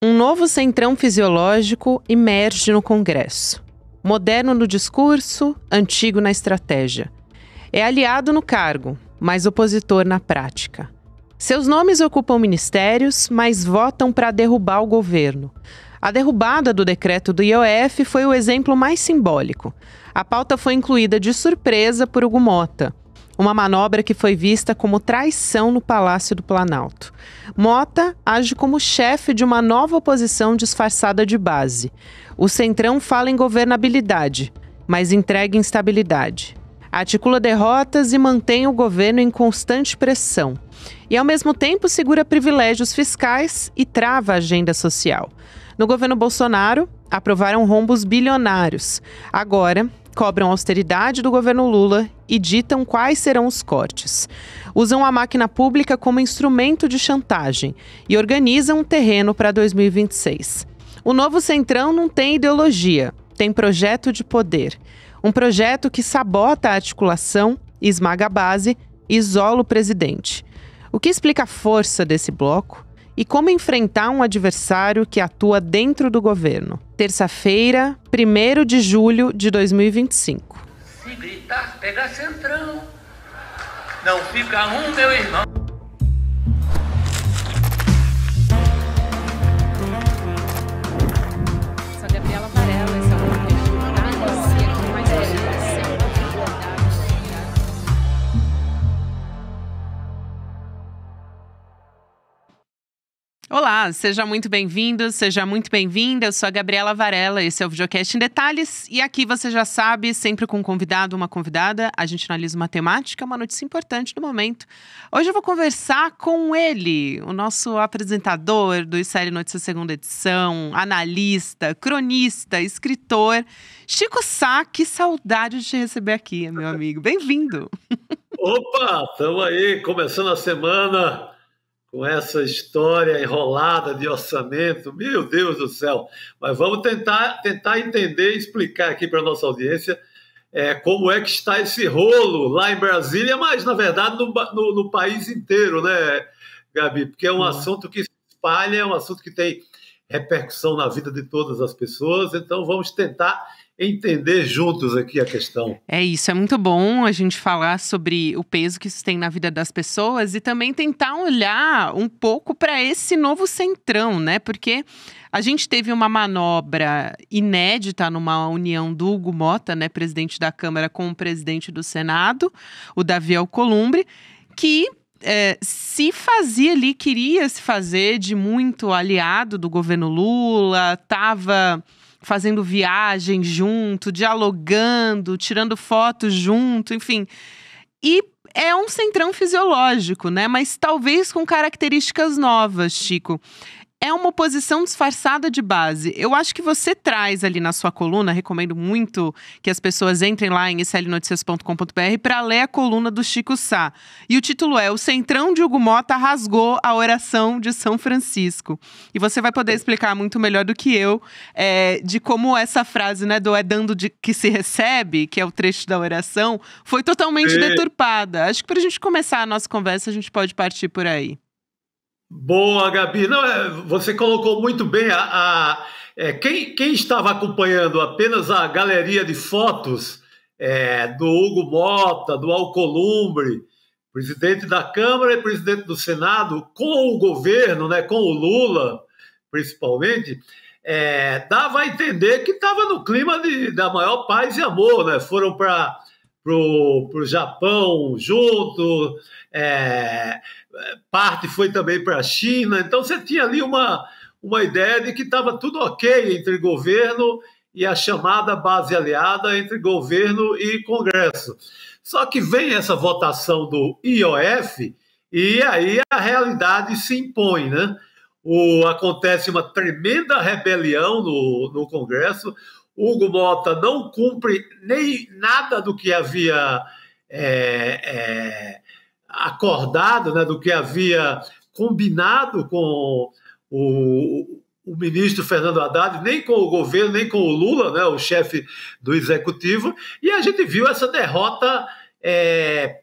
Um novo centrão fisiológico emerge no Congresso. Moderno no discurso, antigo na estratégia. É aliado no cargo, mas opositor na prática. Seus nomes ocupam ministérios, mas votam para derrubar o governo. A derrubada do decreto do IOF foi o exemplo mais simbólico. A pauta foi incluída de surpresa por Hugo Mota. Uma manobra que foi vista como traição no Palácio do Planalto. Mota age como chefe de uma nova oposição disfarçada de base. O Centrão fala em governabilidade, mas entrega instabilidade. Articula derrotas e mantém o governo em constante pressão. E, ao mesmo tempo, segura privilégios fiscais e trava a agenda social. No governo Bolsonaro, aprovaram rombos bilionários. Agora, cobram austeridade do governo Lula e ditam quais serão os cortes. Usam a máquina pública como instrumento de chantagem e organizam um terreno para 2026. O novo Centrão não tem ideologia, tem projeto de poder. Um projeto que sabota a articulação, esmaga a base e isola o presidente. O que explica a força desse bloco? E como enfrentar um adversário que atua dentro do governo? Terça-feira, 1º de julho de 2025. Se gritar, pega Centrão. Não fica um, meu irmão. Sou a Gabriela Varela, esse é o podcast Detalhes, e aqui mais Olá, seja muito bem-vindo, seja muito bem-vinda. Eu sou a Gabriela Varela, esse é o Videocast em Detalhes. E aqui você já sabe, sempre com um convidado, uma convidada, a gente analisa uma temática, uma notícia importante do momento. Hoje eu vou conversar com ele, o nosso apresentador do Série Notícias segunda edição, analista, cronista, escritor, Chico Sá. Que saudade de te receber aqui, meu amigo. Bem-vindo. Opa, estamos aí, começando a semana com essa história enrolada de orçamento, meu Deus do céu. Mas vamos tentar entender e explicar aqui para a nossa audiência como é que está esse rolo lá em Brasília, mas, na verdade, no país inteiro, né, Gabi? Porque é um assunto que se espalha, é um assunto que tem repercussão na vida de todas as pessoas, então vamos tentar entender juntos aqui a questão. É isso, é muito bom a gente falar sobre o peso que isso tem na vida das pessoas e também tentar olhar um pouco para esse novo centrão, né? Porque a gente teve uma manobra inédita numa união do Hugo Mota, né, presidente da Câmara, com o presidente do Senado, o Davi Alcolumbre, que se fazia ali, queria se fazer de muito aliado do governo Lula, estava fazendo viagem junto, dialogando, tirando fotos junto, enfim. E é um centrão fisiológico, né? Mas talvez com características novas, Chico. É uma oposição disfarçada de base. Eu acho que você traz ali na sua coluna, recomendo muito que as pessoas entrem lá em slnoticias.com.br para ler a coluna do Chico Sá. E o título é: O Centrão de Hugo Mota rasgou a oração de São Francisco. E você vai poder explicar muito melhor do que eu de como essa frase, né, do é dando de que se recebe, que é o trecho da oração, foi totalmente deturpada. Acho que para a gente começar a nossa conversa, a gente pode partir por aí. Boa, Gabi. Não, você colocou muito bem. Quem estava acompanhando apenas a galeria de fotos do Hugo Mota, do Alcolumbre, presidente da Câmara e presidente do Senado, com o governo, né, com o Lula, principalmente, dava a entender que estava no clima da maior paz e amor, né? Foram para o Japão junto, parte foi também para a China, então você tinha ali uma ideia de que estava tudo ok entre governo e a chamada base aliada entre governo e Congresso. Só que vem essa votação do IOF e aí a realidade se impõe, né? Acontece uma tremenda rebelião no Congresso. Hugo Mota não cumpre nem nada do que havia acordado, né, do que havia combinado com o ministro Fernando Haddad, nem com o governo, nem com o Lula, né, o chefe do executivo, e a gente viu essa derrota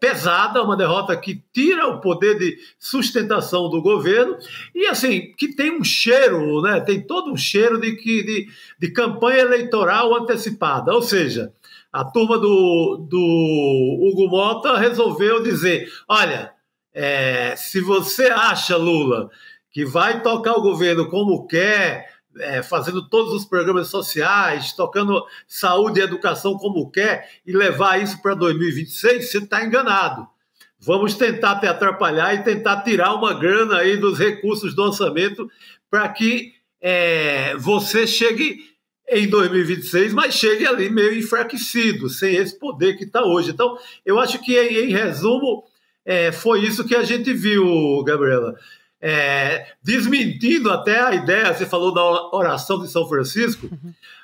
pesada, uma derrota que tira o poder de sustentação do governo e, assim, que tem um cheiro, né? Tem todo um cheiro de campanha eleitoral antecipada. Ou seja, a turma do Hugo Mota resolveu dizer, olha, se você acha, Lula, que vai tocar o governo como quer, fazendo todos os programas sociais, tocando saúde e educação como quer, e levar isso para 2026, você está enganado. Vamos tentar te atrapalhar e tentar tirar uma grana aí dos recursos do orçamento para que você chegue em 2026, mas chegue ali meio enfraquecido, sem esse poder que está hoje. Então, eu acho que, em resumo, foi isso que a gente viu, Gabriela. Desmentindo até a ideia, você falou da oração de São Francisco,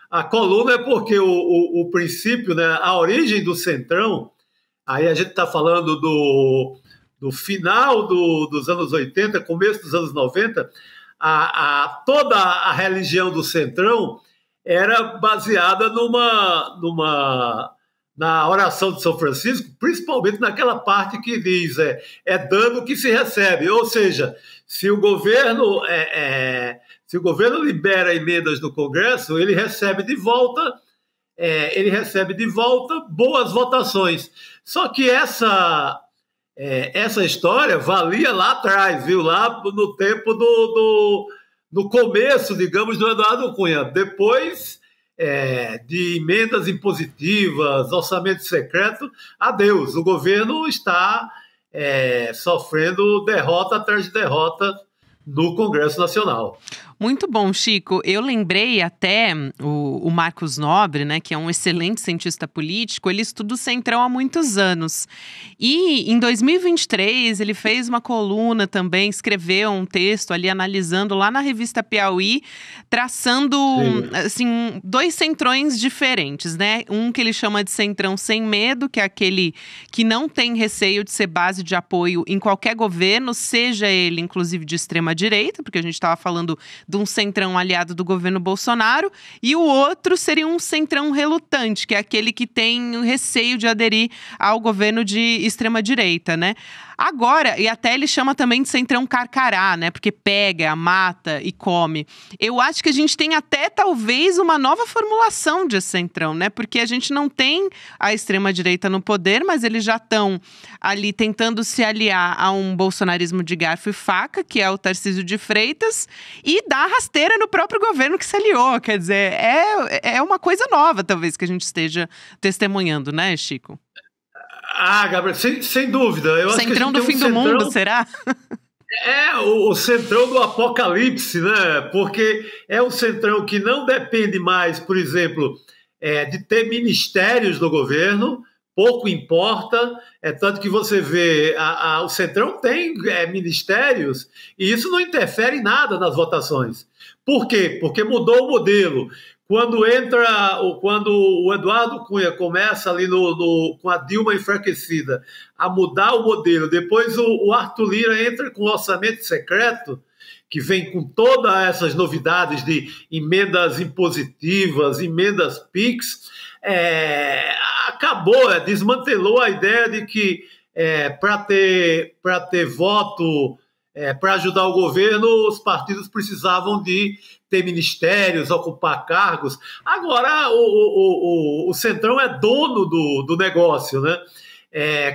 a coluna é porque o princípio, né, a origem do Centrão, aí a gente está falando do final dos anos 80, começo dos anos 90, toda a religião do Centrão era baseada na oração de São Francisco, principalmente naquela parte que diz dano que se recebe, ou seja, se o governo libera emendas no Congresso, ele recebe de volta boas votações. Só que essa história valia lá atrás, viu? Lá no tempo do começo, digamos, do Eduardo Cunha. Depois de emendas impositivas, orçamento secreto, adeus. O governo está sofrendo derrota atrás de derrota no Congresso Nacional. Muito bom, Chico. Eu lembrei até o Marcos Nobre, né, que é um excelente cientista político, ele estuda o Centrão há muitos anos. E em 2023 ele fez uma coluna também, escreveu um texto ali analisando lá na revista Piauí, traçando assim, dois centrões diferentes, né? Um que ele chama de Centrão sem medo, que é aquele que não tem receio de ser base de apoio em qualquer governo, seja ele inclusive de extrema direita, porque a gente estava falando de um centrão aliado do governo Bolsonaro, e o outro seria um centrão relutante, que é aquele que tem receio de aderir ao governo de extrema-direita, né? Agora, e até ele chama também de centrão carcará, né? Porque pega, mata e come. Eu acho que a gente tem até, talvez, uma nova formulação de centrão, né? Porque a gente não tem a extrema-direita no poder, mas eles já estão ali tentando se aliar a um bolsonarismo de garfo e faca, que é o Tarcísio de Freitas, e dar rasteira no próprio governo que se aliou. Quer dizer, é uma coisa nova, talvez, que a gente esteja testemunhando, né, Chico? Gabriel, sem dúvida. Eu Centrão do fim do mundo, será? O centrão do apocalipse, né? Porque é um centrão que não depende mais, por exemplo, de ter ministérios do governo, pouco importa, tanto que você vê, o centrão tem ministérios e isso não interfere em nada nas votações. Por quê? Porque mudou o modelo. Quando o Eduardo Cunha começa ali com a Dilma enfraquecida a mudar o modelo, depois o Arthur Lira entra com o orçamento secreto, que vem com todas essas novidades de emendas impositivas, emendas PIX, desmantelou a ideia de que para ter voto, para ajudar o governo, os partidos precisavam de ter ministérios, ocupar cargos. Agora, o Centrão é dono do negócio, né?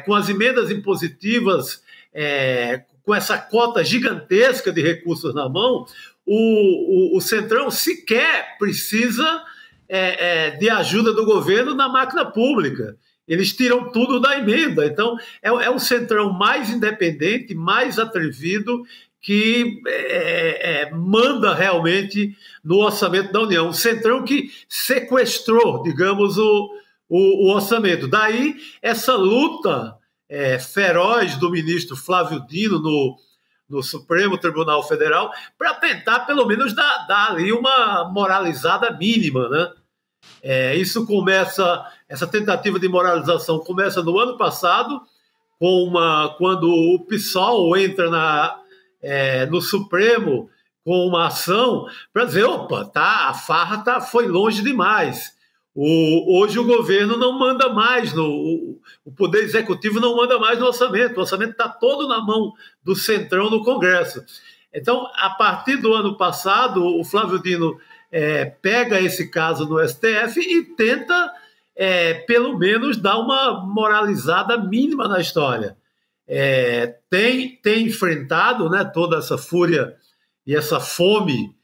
Com as emendas impositivas, com essa cota gigantesca de recursos na mão, o Centrão sequer precisa de ajuda do governo na máquina pública. Eles tiram tudo da emenda. Então, é um Centrão mais independente, mais atrevido, que manda realmente no orçamento da União. Um Centrão que sequestrou, digamos, o orçamento. Daí, essa luta feroz do ministro Flávio Dino no Supremo Tribunal Federal para tentar, pelo menos, dar ali uma moralizada mínima, né? Essa tentativa de moralização começa no ano passado, quando o PSOL entra no Supremo com uma ação para dizer, opa, a farra foi longe demais. Hoje o governo não manda mais, o Poder Executivo não manda mais no orçamento. O orçamento está todo na mão do Centrão no Congresso. Então, a partir do ano passado, o Flávio Dino pega esse caso no STF e tenta, pelo menos, dar uma moralizada mínima na história. Tem enfrentado, né, toda essa fúria e essa fome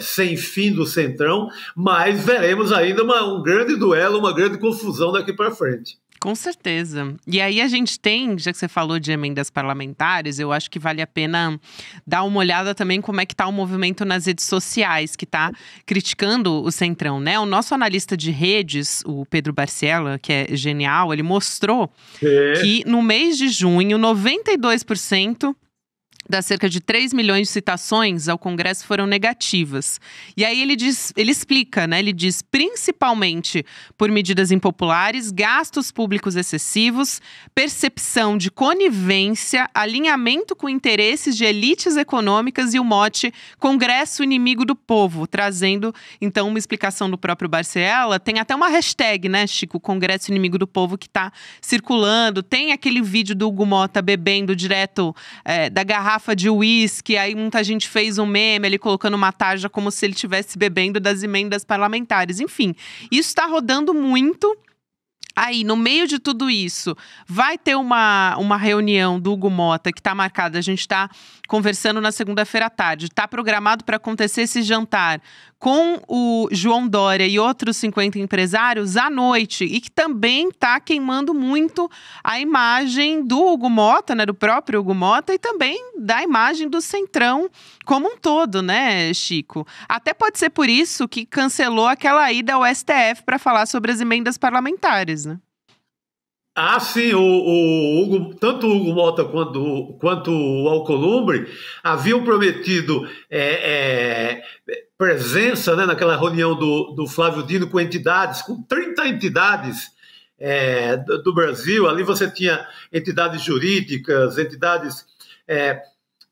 sem fim do Centrão, mas veremos ainda um grande duelo, uma grande confusão daqui para frente. Com certeza. E aí a gente tem, já que você falou de emendas parlamentares, eu acho que vale a pena dar uma olhada também como é que está o movimento nas redes sociais, que está criticando o Centrão, né? O nosso analista de redes, o Pedro Barciela, que é genial, ele mostrou que no mês de junho, 92% das cerca de 3 milhões de citações ao Congresso foram negativas. E aí ele explica, né? Ele diz, principalmente por medidas impopulares, gastos públicos excessivos, percepção de conivência, alinhamento com interesses de elites econômicas e o mote Congresso inimigo do povo, trazendo, então, uma explicação do próprio Barciela. Tem até uma hashtag, né, Chico? Congresso inimigo do povo, que está circulando. Tem aquele vídeo do Hugo Motta bebendo direto da garrafa de uísque, aí muita gente fez um meme ali colocando uma tarja como se ele estivesse bebendo das emendas parlamentares. Enfim, isso está rodando muito. Aí, no meio de tudo isso, vai ter uma reunião do Hugo Motta que está marcada, a gente está conversando na segunda-feira à tarde, está programado para acontecer esse jantar com o João Dória e outros 50 empresários à noite, e que também está queimando muito a imagem do Hugo Motta, né, do próprio Hugo Motta, e também da imagem do Centrão como um todo, né, Chico? Até pode ser por isso que cancelou aquela ida ao STF para falar sobre as emendas parlamentares, né? Ah, sim, tanto o Hugo Motta quanto o Alcolumbre haviam prometido presença, né, naquela reunião do Flávio Dino com entidades, com 30 entidades do Brasil. Ali você tinha entidades jurídicas, entidades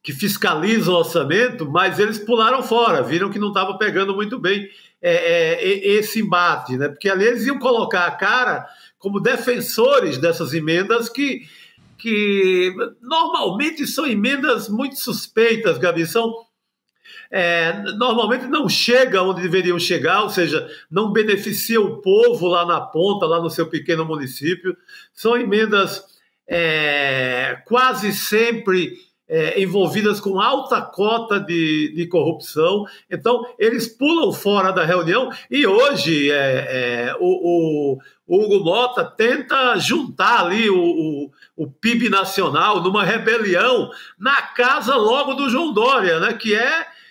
que fiscalizam o orçamento, mas eles pularam fora, viram que não estava pegando muito bem esse embate, né? Porque ali eles iam colocar a cara como defensores dessas emendas que normalmente são emendas muito suspeitas, Gabi, normalmente não chegam onde deveriam chegar, ou seja, não beneficiam o povo lá na ponta, lá no seu pequeno município. São emendas quase sempre envolvidas com alta cota de corrupção. Então, eles pulam fora da reunião e hoje o Hugo Motta tenta juntar ali o PIB nacional numa rebelião na casa logo do João Dória, né, que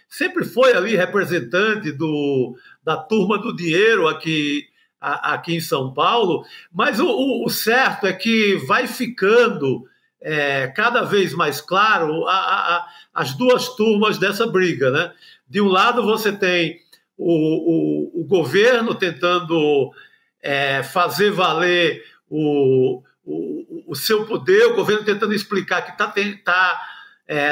sempre foi ali representante da turma do dinheiro aqui em São Paulo, mas o certo é que vai ficando cada vez mais claro as duas turmas dessa briga, né? De um lado você tem o governo tentando fazer valer o seu poder, o governo tentando explicar que está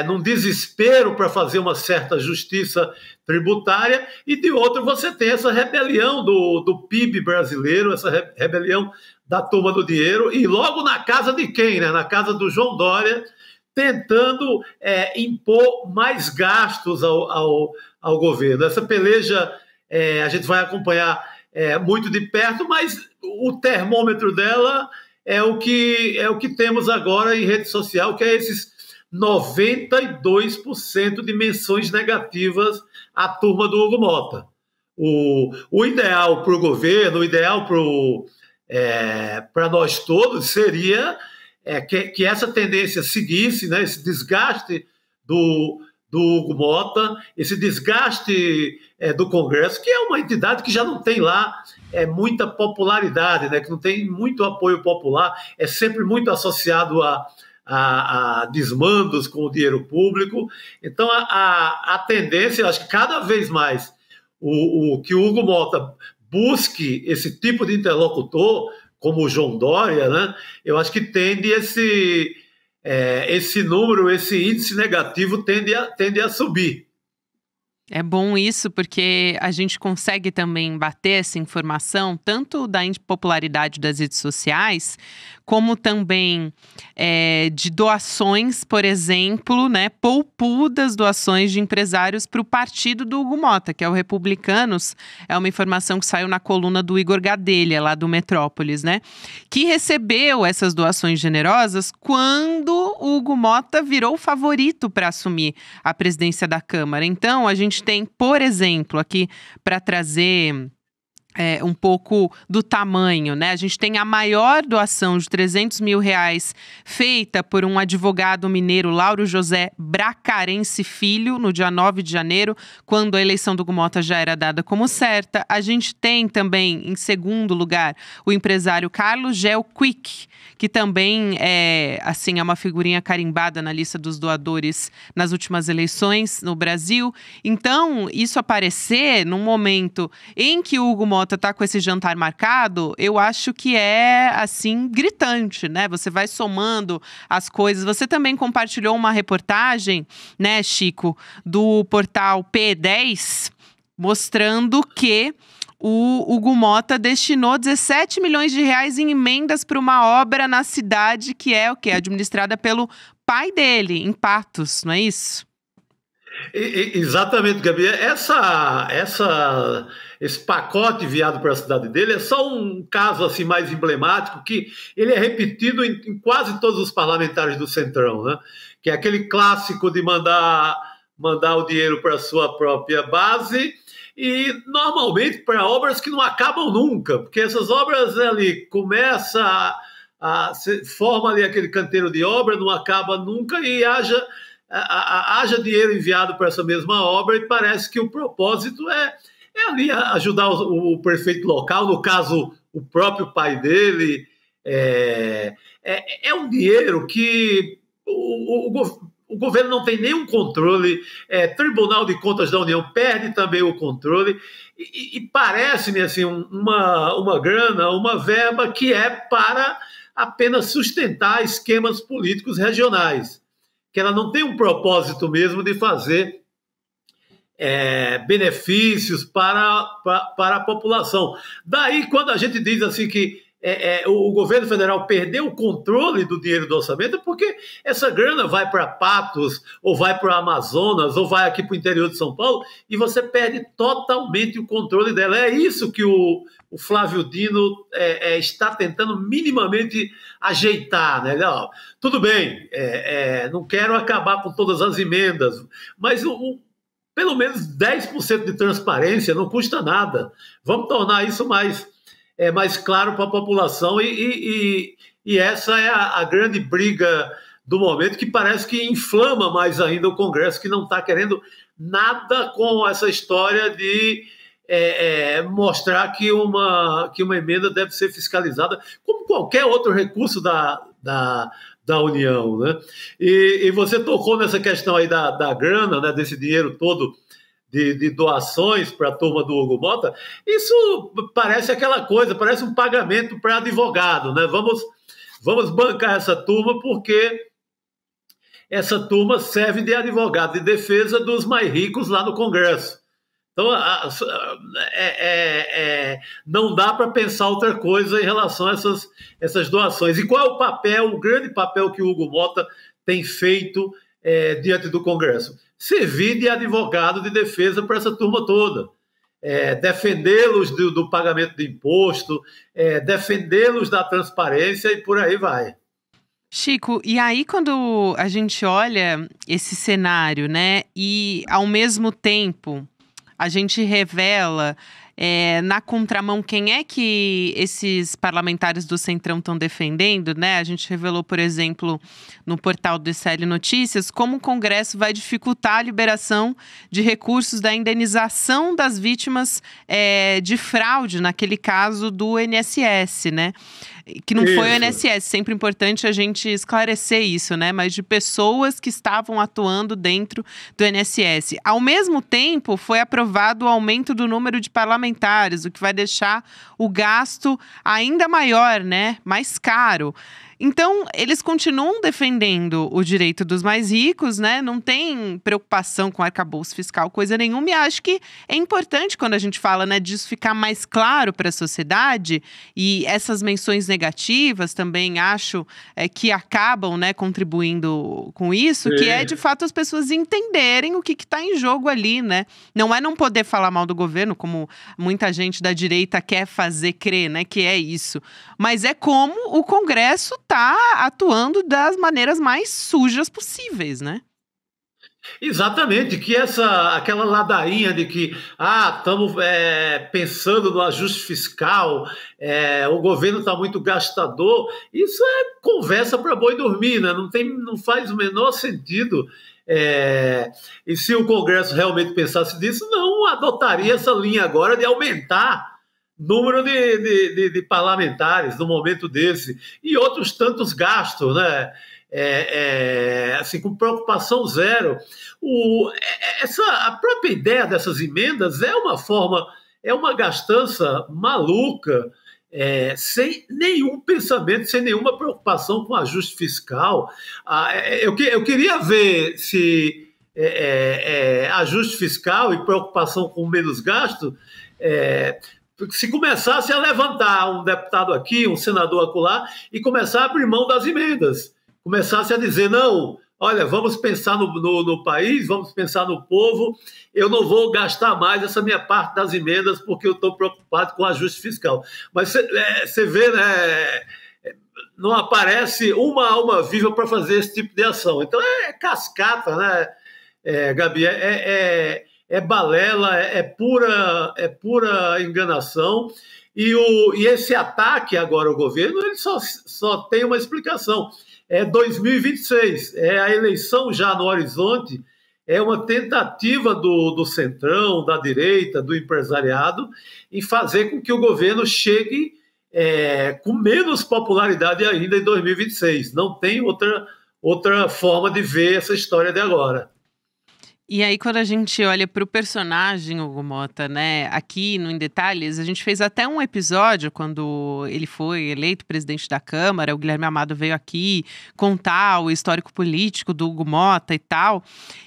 num desespero para fazer uma certa justiça tributária, e de outro você tem essa rebelião do PIB brasileiro, essa rebelião da turma do dinheiro, e logo na casa de quem? Né? Na casa do João Dória, tentando impor mais gastos ao governo. Essa peleja a gente vai acompanhar muito de perto, mas o termômetro dela é o que temos agora em rede social, que é esses 92% de menções negativas à turma do Hugo Motta. O ideal para o governo, o ideal para nós todos seria que essa tendência seguisse, né, esse desgaste do Hugo Motta, esse desgaste do Congresso, que é uma entidade que já não tem lá muita popularidade, né, que não tem muito apoio popular, é sempre muito associado a desmandos com o dinheiro público. Então, a tendência, eu acho que cada vez mais que o Hugo Motta busque esse tipo de interlocutor, como o João Dória, né? Eu acho que tende esse número, esse índice negativo tende a subir. É bom isso porque a gente consegue também bater essa informação, tanto da impopularidade das redes sociais, como também de doações, por exemplo, né, poupudas doações de empresários para o partido do Hugo Motta, que é o Republicanos. É uma informação que saiu na coluna do Igor Gadelha, lá do Metrópolis, né, que recebeu essas doações generosas quando o Hugo Motta virou o favorito para assumir a presidência da Câmara. Então, a gente tem, por exemplo, aqui para trazer um pouco do tamanho, né? A gente tem a maior doação de R$300 mil feita por um advogado mineiro, Lauro José Bracarense Filho, no dia 9 de janeiro, quando a eleição do Hugo Motta já era dada como certa. A gente tem também, em segundo lugar, o empresário Carlos Gel Quick, que também é uma figurinha carimbada na lista dos doadores nas últimas eleições no Brasil. Então, isso aparecer num momento em que o Hugo Motta está com esse jantar marcado, eu acho que é, assim, gritante, né? Você vai somando as coisas. Você também compartilhou uma reportagem, né, Chico, do portal P10, mostrando que o Hugo Motta destinou R$17 milhões em emendas para uma obra na cidade que é o quê? Administrada pelo pai dele, em Patos, não é isso? Exatamente, Gabi. Esse pacote enviado para a cidade dele é só um caso assim mais emblemático, que ele é repetido em quase todos os parlamentares do Centrão, né? Que é aquele clássico de mandar o dinheiro para a sua própria base e normalmente para obras que não acabam nunca, porque essas obras ali começam forma ali aquele canteiro de obra, não acaba nunca e haja dinheiro enviado para essa mesma obra e parece que o propósito é ali ajudar o prefeito local, no caso, o próprio pai dele. É um dinheiro que o governo não tem nenhum controle, Tribunal de Contas da União perde também o controle e parece-me assim, uma grana, uma verba que é para apenas sustentar esquemas políticos regionais, que ela não tem um propósito mesmo de fazer benefícios para a população. Daí, quando a gente diz assim que o governo federal perdeu o controle do dinheiro do orçamento, é porque essa grana vai para Patos, ou vai para o Amazonas, ou vai aqui para o interior de São Paulo, e você perde totalmente o controle dela. É isso que o Flávio Dino está tentando minimamente ajeitar, né? Não, tudo bem, não quero acabar com todas as emendas, mas pelo menos 10% de transparência não custa nada. Vamos tornar isso mais claro para a população e essa é a grande briga do momento, que parece que inflama mais ainda o Congresso, que não está querendo nada com essa história de mostrar que uma emenda deve ser fiscalizada como qualquer outro recurso da União, né? E você tocou nessa questão aí da grana, né, desse dinheiro todo de doações para a turma do Hugo Motta. Isso parece aquela coisa, parece um pagamento para advogado, né? Vamos bancar essa turma porque essa turma serve de advogado de defesa dos mais ricos lá no Congresso. Então, não dá para pensar outra coisa em relação a essas doações. E qual é o grande papel que o Hugo Motta tem feito diante do Congresso? Servir de advogado de defesa para essa turma toda. Defendê-los do pagamento de imposto, defendê-los da transparência e por aí vai. Chico, e aí quando a gente olha esse cenário, né, e ao mesmo tempo a gente revela na contramão quem é que esses parlamentares do Centrão estão defendendo, né? A gente revelou, por exemplo, no portal do ICL Notícias, como o Congresso vai dificultar a liberação de recursos da indenização das vítimas de fraude, naquele caso do INSS, né? Que não foi o INSS, sempre importante a gente esclarecer isso, né? Mas de pessoas que estavam atuando dentro do INSS. Ao mesmo tempo, foi aprovado o aumento do número de parlamentares, o que vai deixar o gasto ainda maior, né? Mais caro. Então, eles continuam defendendo o direito dos mais ricos, né? Não tem preocupação com arcabouço fiscal, coisa nenhuma. E acho que é importante quando a gente fala, né, disso ficar mais claro para a sociedade. E essas menções negativas também acho que acabam, né, contribuindo com isso, que é, de fato, as pessoas entenderem o que está em jogo ali, né? Não é não poder falar mal do governo, como muita gente da direita quer fazer crer, né, que é isso. Mas é como o Congresso está atuando das maneiras mais sujas possíveis, né? Exatamente, que aquela ladainha de que estamos pensando no ajuste fiscal, o governo está muito gastador, isso é conversa para boi dormir, né? Não faz o menor sentido. E se o Congresso realmente pensasse nisso, não adotaria essa linha agora de aumentar o número de parlamentares no momento desse e outros tantos gastos, né? Assim, com preocupação zero. A própria ideia dessas emendas é uma gastança maluca, sem nenhum pensamento, sem nenhuma preocupação com ajuste fiscal. Eu queria ver se ajuste fiscal e preocupação com menos gasto, se começasse a levantar um deputado aqui, um senador acolá, e começar a abrir mão das emendas, começasse a dizer, não, olha, vamos pensar no país, vamos pensar no povo, eu não vou gastar mais essa minha parte das emendas porque eu estou preocupado com o ajuste fiscal. Mas você vê, né, não aparece uma alma viva para fazer esse tipo de ação. Então é cascata, né, Gabi? É balela, é pura enganação. E esse ataque agora ao governo, ele só tem uma explicação. É 2026, é a eleição já no horizonte, é uma tentativa do centrão, da direita, do empresariado, em fazer com que o governo chegue com menos popularidade ainda em 2026. Não tem outra forma de ver essa história de agora. E aí, quando a gente olha para o personagem, Hugo Motta, né, aqui no Em Detalhes, a gente fez até um episódio quando ele foi eleito presidente da Câmara, o Guilherme Amado veio aqui contar o histórico político do Hugo Motta e tal.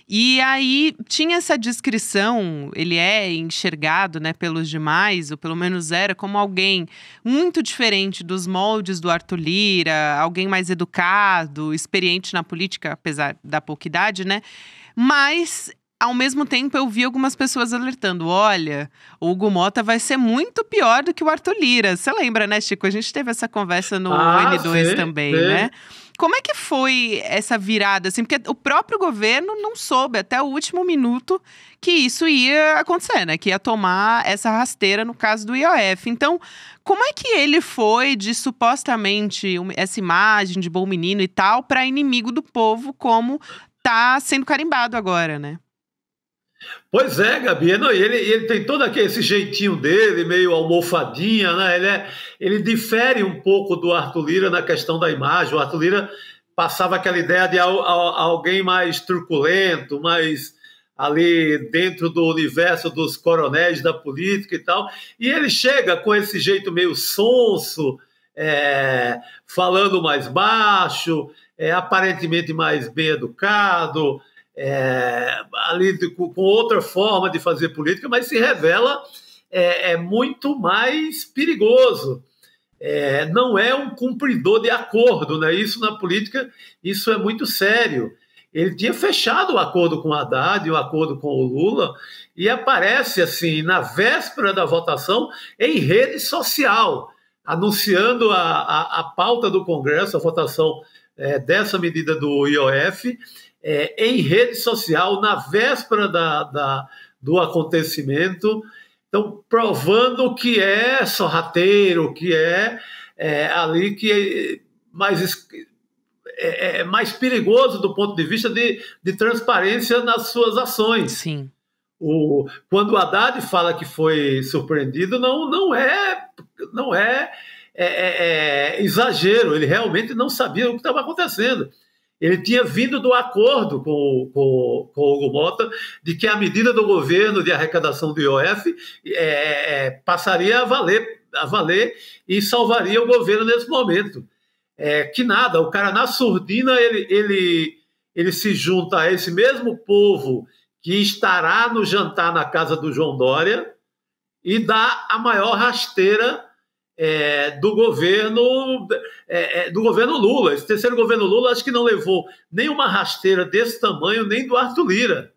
E aí tinha essa descrição, ele é enxergado, né, pelos demais, ou pelo menos era, como alguém muito diferente dos moldes do Arthur Lira, alguém mais educado, experiente na política, apesar da pouca idade, né? Mas, ao mesmo tempo, eu vi algumas pessoas alertando, olha, o Hugo Motta vai ser muito pior do que o Arthur Lira. Você lembra, né, Chico? A gente teve essa conversa no N2 sim, também, sim, né? Como é que foi essa virada, assim? Porque o próprio governo não soube até o último minuto que isso ia acontecer, né? Que ia tomar essa rasteira no caso do IOF. Então, como é que ele foi de supostamente essa imagem de bom menino e tal para inimigo do povo, como tá sendo carimbado agora, né? Pois é, Gabi, ele tem todo esse jeitinho dele, meio almofadinha, né? Ele difere um pouco do Arthur Lira na questão da imagem. O Arthur Lira passava aquela ideia de alguém mais truculento, mais ali dentro do universo dos coronéis da política e tal, e ele chega com esse jeito meio sonso, falando mais baixo, aparentemente mais bem educado, ali com outra forma de fazer política, mas se revela muito mais perigoso. Não é um cumpridor de acordo, né? Isso na política, isso é muito sério. Ele tinha fechado o acordo com o Haddad, o acordo com o Lula, e aparece assim, na véspera da votação, em rede social, anunciando a pauta do Congresso, a votação dessa medida do IOF, em rede social, na véspera do acontecimento, então provando que é sorrateiro, que ali que é mais perigoso do ponto de vista de transparência nas suas ações. Sim. Quando o Haddad fala que foi surpreendido, não é exagero, ele realmente não sabia o que estava acontecendo. Ele tinha vindo do acordo com o Hugo Motta de que a medida do governo de arrecadação do IOF passaria a valer e salvaria o governo nesse momento. que nada, o cara na surdina ele se junta a esse mesmo povo que estará no jantar na casa do João Dória e dá a maior rasteira do governo Lula. Esse terceiro governo Lula acho que não levou nenhuma rasteira desse tamanho, nem do Arthur Lira.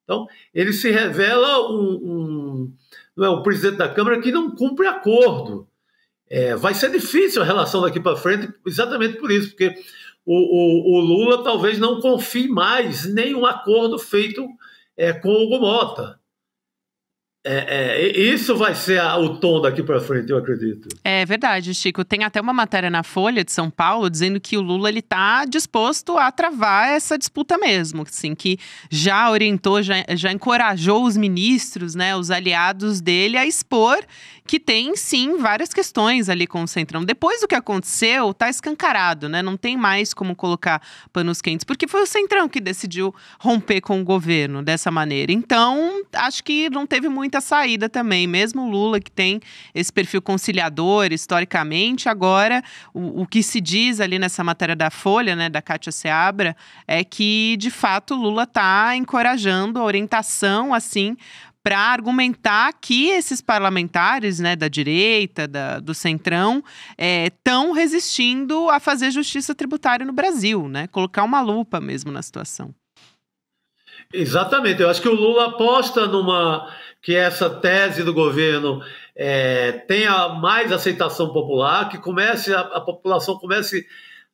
Então, ele se revela um presidente da Câmara que não cumpre acordo. Vai ser difícil a relação daqui para frente, exatamente por isso, porque o Lula talvez não confie mais em nenhum acordo feito com o Hugo Mota. Isso vai ser o tom daqui para frente, eu acredito. É verdade, Chico. Tem até uma matéria na Folha de São Paulo dizendo que o Lula está disposto a travar essa disputa mesmo, assim, que já orientou, já encorajou os ministros, né, os aliados dele a expor que tem, sim, várias questões ali com o Centrão. Depois do que aconteceu, tá escancarado, né? Não tem mais como colocar panos quentes, porque foi o Centrão que decidiu romper com o governo dessa maneira. Então, acho que não teve muita saída também. Mesmo o Lula, que tem esse perfil conciliador, historicamente, agora, o que se diz ali nessa matéria da Folha, né, da Kátia Seabra, é que, de fato, o Lula tá encorajando a orientação, assim, para argumentar que esses parlamentares, né, da direita, do Centrão, estão resistindo a fazer justiça tributária no Brasil, né? Colocar uma lupa mesmo na situação. Exatamente. Eu acho que o Lula aposta que essa tese do governo tenha mais aceitação popular, que a população comece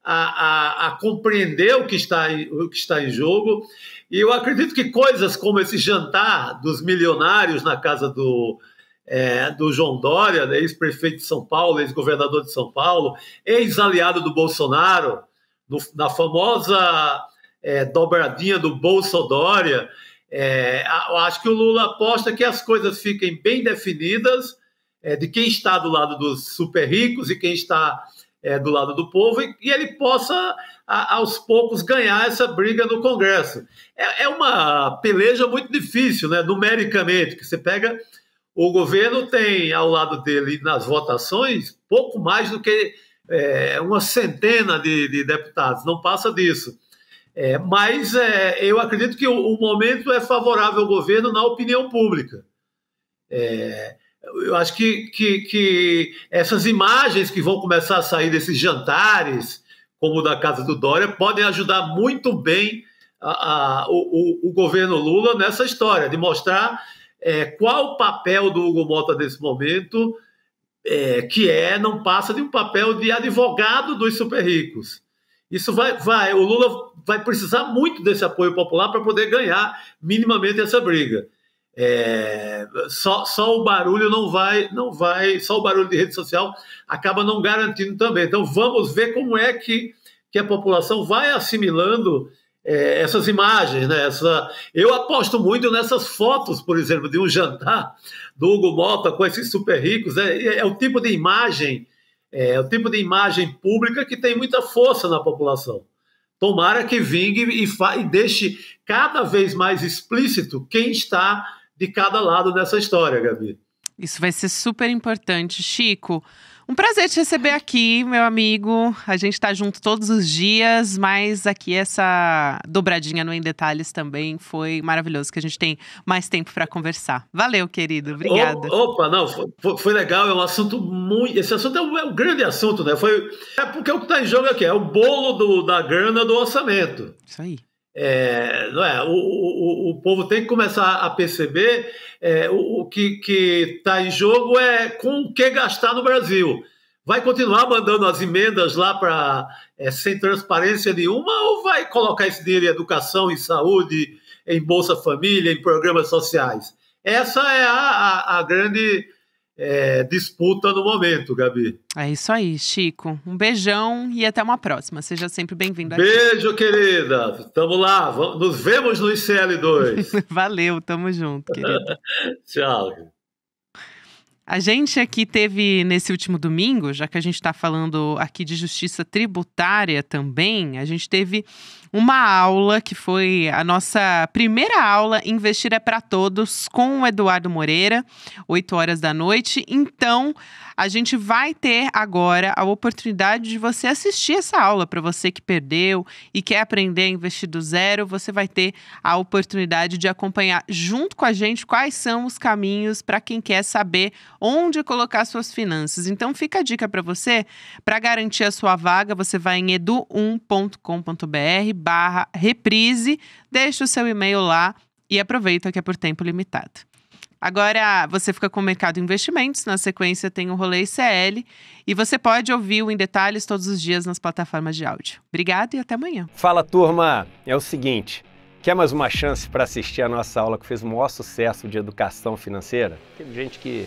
a compreender o que está em jogo. E eu acredito que coisas como esse jantar dos milionários na casa do João Dória, né, ex-prefeito de São Paulo, ex-governador de São Paulo, ex-aliado do Bolsonaro, na famosa dobradinha do Bolsodória, eu acho que o Lula aposta que as coisas fiquem bem definidas, de quem está do lado dos super ricos e quem está do lado do povo, e ele possa, aos poucos, ganhar essa briga no Congresso. É uma peleja muito difícil, né, numericamente, que você pega, o governo tem ao lado dele, nas votações, pouco mais do que uma centena de deputados, não passa disso. Mas eu acredito que o momento é favorável ao governo na opinião pública. Eu acho que essas imagens que vão começar a sair desses jantares, como o da casa do Dória, podem ajudar muito bem o governo Lula nessa história, de mostrar qual o papel do Hugo Mota nesse momento, que não passa de um papel de advogado dos super ricos. Isso o Lula vai precisar muito desse apoio popular para poder ganhar minimamente essa briga. Só o barulho não vai, só o barulho de rede social acaba não garantindo também. Então vamos ver como é que a população vai assimilando essas imagens, né? Eu aposto muito nessas fotos, por exemplo, de um jantar do Hugo Mota com esses super ricos. É o tipo de imagem, pública que tem muita força na população. Tomara que vingue e deixe cada vez mais explícito quem está de cada lado dessa história, Gabi. Isso vai ser super importante. Chico, um prazer te receber aqui, meu amigo. A gente tá junto todos os dias, mas aqui essa dobradinha no Em Detalhes também foi maravilhoso, que a gente tem mais tempo para conversar. Valeu, querido. Obrigada. Opa, não, foi legal. É um assunto muito... Esse assunto é um grande assunto, né? Porque o que está em jogo aqui é o bolo da grana do orçamento. Isso aí. Não é? O povo tem que começar a perceber o que está em jogo com o que gastar no Brasil. Vai continuar mandando as emendas lá sem transparência nenhuma, ou vai colocar esse dinheiro em educação, em saúde, em Bolsa Família, em programas sociais? Essa é a grande disputa no momento, Gabi. É isso aí, Chico. Um beijão e até uma próxima. Seja sempre bem-vindo aqui. Beijo, querida. Tamo lá. Nos vemos no ICL2. Valeu, tamo junto, querido. Tchau. A gente aqui teve, nesse último domingo, já que a gente está falando aqui de justiça tributária também, a gente teve uma aula que foi a nossa primeira aula Investir é para Todos, com o Eduardo Moreira, 8h da noite. Então, a gente vai ter agora a oportunidade de você assistir essa aula. Para você que perdeu e quer aprender a investir do zero, você vai ter a oportunidade de acompanhar junto com a gente quais são os caminhos para quem quer saber onde colocar suas finanças. Então, fica a dica para você. Para garantir a sua vaga, você vai em edu1.com.br/reprise, deixa o seu e-mail lá e aproveita que é por tempo limitado. Agora você fica com o Mercado Investimentos, na sequência tem o Rolê ICL e você pode ouvir o Em Detalhes todos os dias nas plataformas de áudio. Obrigada e até amanhã. Fala, turma! É o seguinte, quer mais uma chance para assistir a nossa aula que fez o maior sucesso de educação financeira? Teve gente que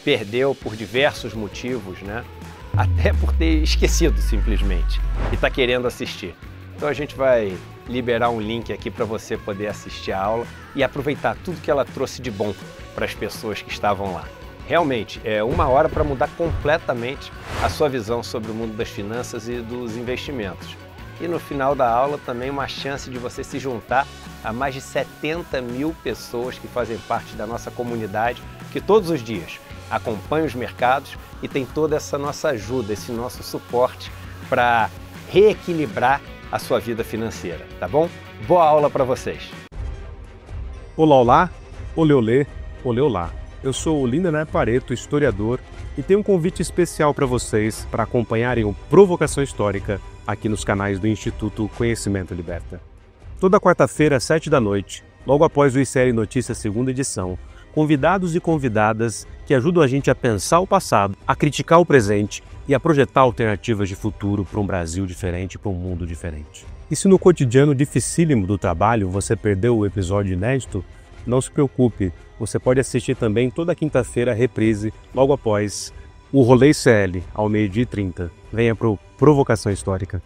perdeu por diversos motivos, né? Até por ter esquecido simplesmente e está querendo assistir. Então a gente vai liberar um link aqui para você poder assistir a aula e aproveitar tudo que ela trouxe de bom para as pessoas que estavam lá. Realmente, é 1 hora para mudar completamente a sua visão sobre o mundo das finanças e dos investimentos. E no final da aula também uma chance de você se juntar a mais de 70 mil pessoas que fazem parte da nossa comunidade, que todos os dias acompanham os mercados e tem toda essa nossa ajuda, esse nosso suporte para reequilibrar a sua vida financeira, tá bom? Boa aula para vocês! Olá, olá, olê, olê, olê, olá. Eu sou o Lindener Pareto, historiador, e tenho um convite especial para vocês para acompanharem o Provocação Histórica aqui nos canais do Instituto Conhecimento Liberta. Toda quarta-feira, às 7 da noite, logo após o ICL Notícias segunda edição, convidados e convidadas que ajudam a gente a pensar o passado, a criticar o presente e a projetar alternativas de futuro para um Brasil diferente, para um mundo diferente. E se no cotidiano dificílimo do trabalho você perdeu o episódio inédito, não se preocupe, você pode assistir também toda quinta-feira a reprise, logo após o Rolê ICL, ao 12h30. Venha para o Provocação Histórica.